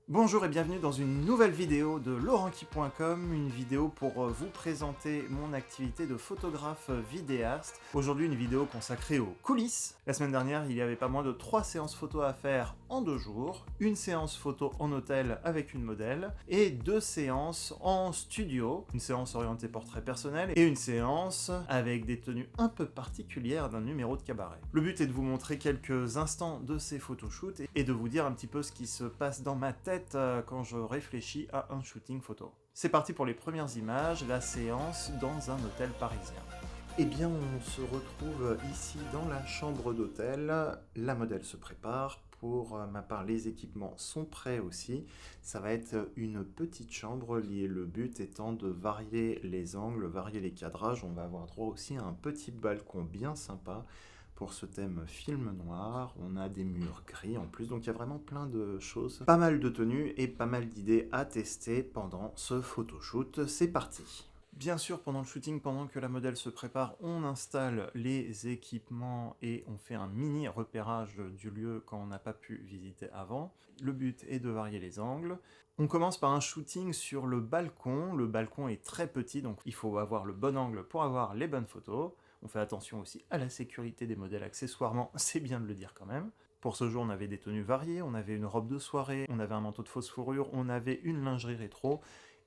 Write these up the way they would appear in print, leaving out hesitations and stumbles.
Bonjour et bienvenue dans une nouvelle vidéo de laurenqui.com, une vidéo pour vous présenter mon activité de photographe vidéaste. Aujourd'hui une vidéo consacrée aux coulisses. La semaine dernière il y avait pas moins de 3 séances photo à faire en 2 jours, une séance photo en hôtel avec une modèle et 2 séances en studio, une séance orientée portrait personnel et une séance avec des tenues un peu particulières d'un numéro de cabaret. Le but est de vous montrer quelques instants de ces photoshoots et de vous dire un petit peu ce qui se passe dans ma tête quand je réfléchis à un shooting photo. C'est parti pour les premières images, la séance dans un hôtel parisien. Eh bien, on se retrouve ici dans la chambre d'hôtel. La modèle se prépare. Pour ma part, les équipements sont prêts aussi. Ça va être une petite chambre. Le but étant de varier les angles, varier les cadrages. On va avoir droit aussi à un petit balcon bien sympa. Pour ce thème film noir, on a des murs gris en plus, donc il y a vraiment plein de choses, pas mal de tenues et pas mal d'idées à tester pendant ce photoshoot. C'est parti! Bien sûr, pendant le shooting, pendant que la modèle se prépare, on installe les équipements et on fait un mini repérage du lieu quand on n'a pas pu visiter avant. Le but est de varier les angles. On commence par un shooting sur le balcon. Le balcon est très petit, donc il faut avoir le bon angle pour avoir les bonnes photos. On fait attention aussi à la sécurité des modèles accessoirement, c'est bien de le dire quand même. Pour ce jour, on avait des tenues variées, on avait une robe de soirée, on avait un manteau de fausse fourrure, on avait une lingerie rétro,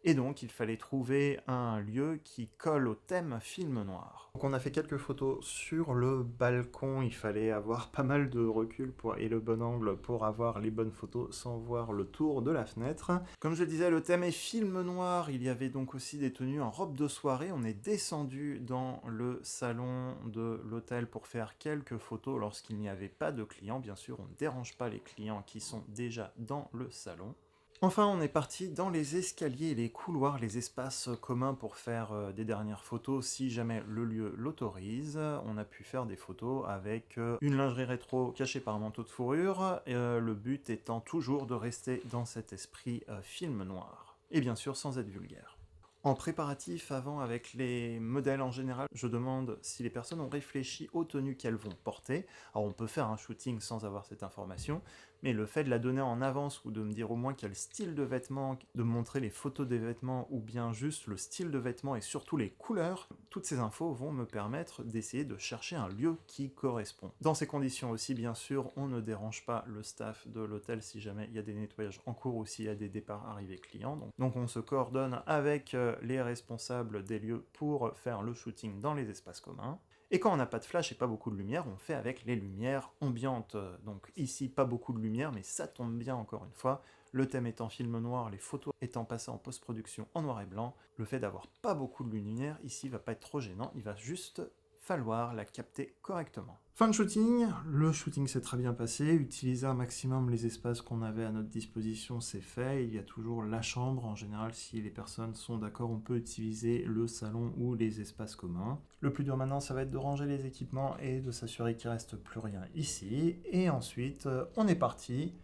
et donc il fallait trouver un lieu qui colle au thème film noir. Donc on a fait quelques photos sur le balcon, il fallait avoir pas mal de recul et le bon angle pour avoir les bonnes photos sans voir le tour de la fenêtre. Comme je le disais, le thème est film noir, il y avait donc aussi des tenues en robe de soirée. On est descendu dans le salon de l'hôtel pour faire quelques photos lorsqu'il n'y avait pas de clients. Bien sûr, on ne dérange pas les clients qui sont déjà dans le salon. Enfin, on est parti dans les escaliers, les couloirs, les espaces communs pour faire des dernières photos si jamais le lieu l'autorise. On a pu faire des photos avec une lingerie rétro cachée par un manteau de fourrure, le but étant toujours de rester dans cet esprit film noir. Et bien sûr, sans être vulgaire. En préparatif, avant, avec les modèles en général, je demande si les personnes ont réfléchi aux tenues qu'elles vont porter. Alors on peut faire un shooting sans avoir cette information, mais le fait de la donner en avance ou de me dire au moins quel style de vêtements, de montrer les photos des vêtements ou bien juste le style de vêtements et surtout les couleurs, toutes ces infos vont me permettre d'essayer de chercher un lieu qui correspond. Dans ces conditions aussi, bien sûr, on ne dérange pas le staff de l'hôtel si jamais il y a des nettoyages en cours ou s'il y a des départs arrivés clients. Donc on se coordonne avec les responsables des lieux pour faire le shooting dans les espaces communs. Et quand on n'a pas de flash et pas beaucoup de lumière, on fait avec les lumières ambiantes. Donc ici, pas beaucoup de lumière, mais ça tombe bien encore une fois. Le thème étant film noir, les photos étant passées en post-production en noir et blanc, le fait d'avoir pas beaucoup de lumière ici va pas être trop gênant, il va juste falloir la capter correctement. Fin de shooting, le shooting s'est très bien passé, utiliser un maximum les espaces qu'on avait à notre disposition, c'est fait. Il y a toujours la chambre, en général si les personnes sont d'accord, on peut utiliser le salon ou les espaces communs. Le plus dur maintenant, ça va être de ranger les équipements et de s'assurer qu'il ne reste plus rien ici. Et ensuite, on est parti.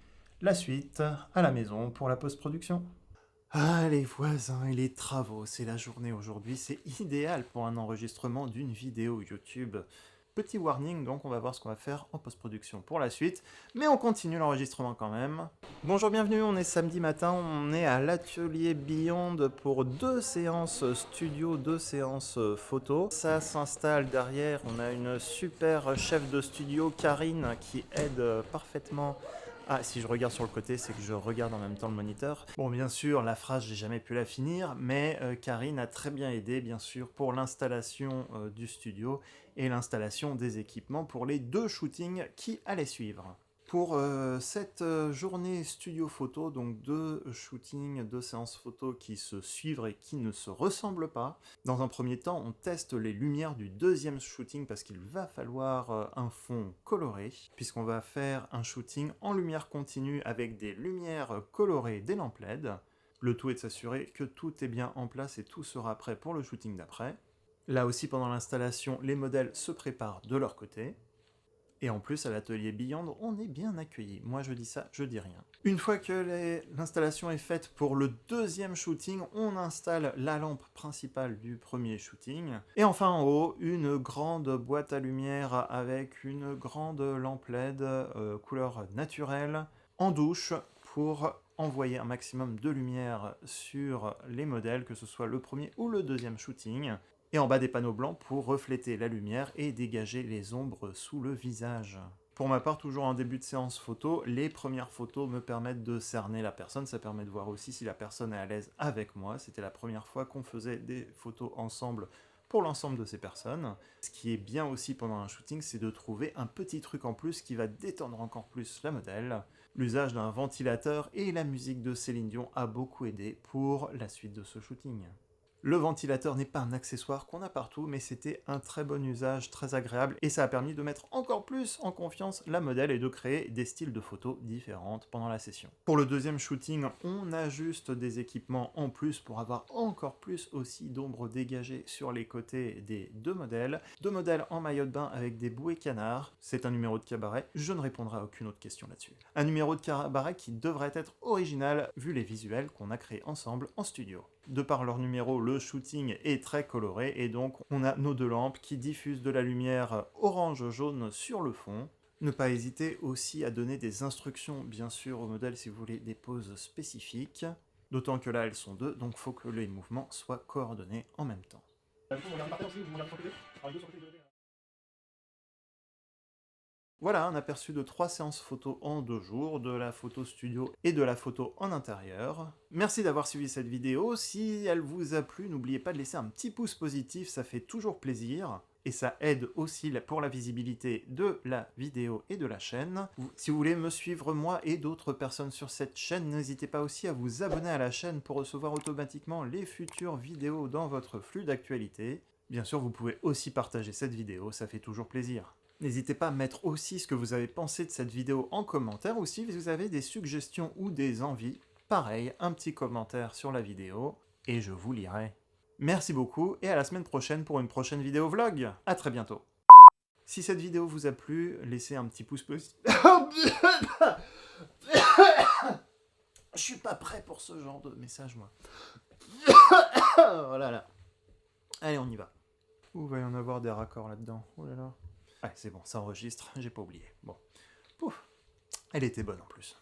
La suite, à la maison pour la post-production. Ah, les voisins et les travaux, c'est la journée aujourd'hui, c'est idéal pour un enregistrement d'une vidéo YouTube. Petit warning, donc on va voir ce qu'on va faire en post-production pour la suite, mais on continue l'enregistrement quand même. Bonjour, bienvenue, on est samedi matin, on est à l'atelier Beyond pour 2 séances studio, 2 séances photo. Ça s'installe derrière, on a une super chef de studio, Karine, qui aide parfaitement. Ah, si je regarde sur le côté, c'est que je regarde en même temps le moniteur. Bon, bien sûr, la phrase, j'ai jamais pu la finir, mais Karine a très bien aidé, bien sûr, pour l'installation du studio et l'installation des équipements pour les 2 shootings qui allaient suivre. Pour cette journée studio photo, donc 2 shootings, 2 séances photo qui se suivent et qui ne se ressemblent pas. Dans un premier temps, on teste les lumières du deuxième shooting parce qu'il va falloir un fond coloré, puisqu'on va faire un shooting en lumière continue avec des lumières colorées des lampes LED. Le tout est de s'assurer que tout est bien en place et tout sera prêt pour le shooting d'après. Là aussi, pendant l'installation, les modèles se préparent de leur côté. Et en plus, à l'atelier Beyond, on est bien accueillis. Moi, je dis ça, je dis rien. Une fois que l'installation est faite pour le deuxième shooting, on installe la lampe principale du premier shooting. Et enfin, en haut, une grande boîte à lumière avec une grande lampe LED couleur naturelle en douche pour envoyer un maximum de lumière sur les modèles, que ce soit le premier ou le deuxième shooting, et en bas des panneaux blancs pour refléter la lumière et dégager les ombres sous le visage. Pour ma part, toujours en début de séance photo, les premières photos me permettent de cerner la personne, ça permet de voir aussi si la personne est à l'aise avec moi. C'était la première fois qu'on faisait des photos ensemble pour l'ensemble de ces personnes. Ce qui est bien aussi pendant un shooting, c'est de trouver un petit truc en plus qui va détendre encore plus la modèle. L'usage d'un ventilateur et la musique de Céline Dion a beaucoup aidé pour la suite de ce shooting. Le ventilateur n'est pas un accessoire qu'on a partout, mais c'était un très bon usage, très agréable, et ça a permis de mettre encore plus en confiance la modèle et de créer des styles de photos différentes pendant la session. Pour le deuxième shooting, on ajuste des équipements en plus pour avoir encore plus aussi d'ombre dégagée sur les côtés des deux modèles. Deux modèles en maillot de bain avec des bouées canards. C'est un numéro de cabaret, je ne répondrai à aucune autre question là-dessus. Un numéro de cabaret qui devrait être original vu les visuels qu'on a créés ensemble en studio. De par leur numéro, le shooting est très coloré et donc on a nos deux lampes qui diffusent de la lumière orange-jaune sur le fond. Ne pas hésiter aussi à donner des instructions bien sûr au modèle si vous voulez des poses spécifiques. D'autant que là elles sont deux, donc il faut que les mouvements soient coordonnés en même temps. Voilà un aperçu de 3 séances photo en 2 jours, de la photo studio et de la photo en intérieur. Merci d'avoir suivi cette vidéo, si elle vous a plu, n'oubliez pas de laisser un petit pouce positif, ça fait toujours plaisir. Et ça aide aussi pour la visibilité de la vidéo et de la chaîne. Si vous voulez me suivre moi et d'autres personnes sur cette chaîne, n'hésitez pas aussi à vous abonner à la chaîne pour recevoir automatiquement les futures vidéos dans votre flux d'actualité. Bien sûr, vous pouvez aussi partager cette vidéo, ça fait toujours plaisir. N'hésitez pas à mettre aussi ce que vous avez pensé de cette vidéo en commentaire, ou si vous avez des suggestions ou des envies, pareil, un petit commentaire sur la vidéo, et je vous lirai. Merci beaucoup, et à la semaine prochaine pour une prochaine vidéo vlog. À très bientôt. Si cette vidéo vous a plu, laissez un petit pouce positif. Je suis pas prêt pour ce genre de message, moi. Oh là là. Allez, on y va. Ouh, va y en avoir des raccords là-dedans. Oh là là. Ouais, c'est bon, ça enregistre, j'ai pas oublié. Bon. Pouf. Elle était bonne en plus.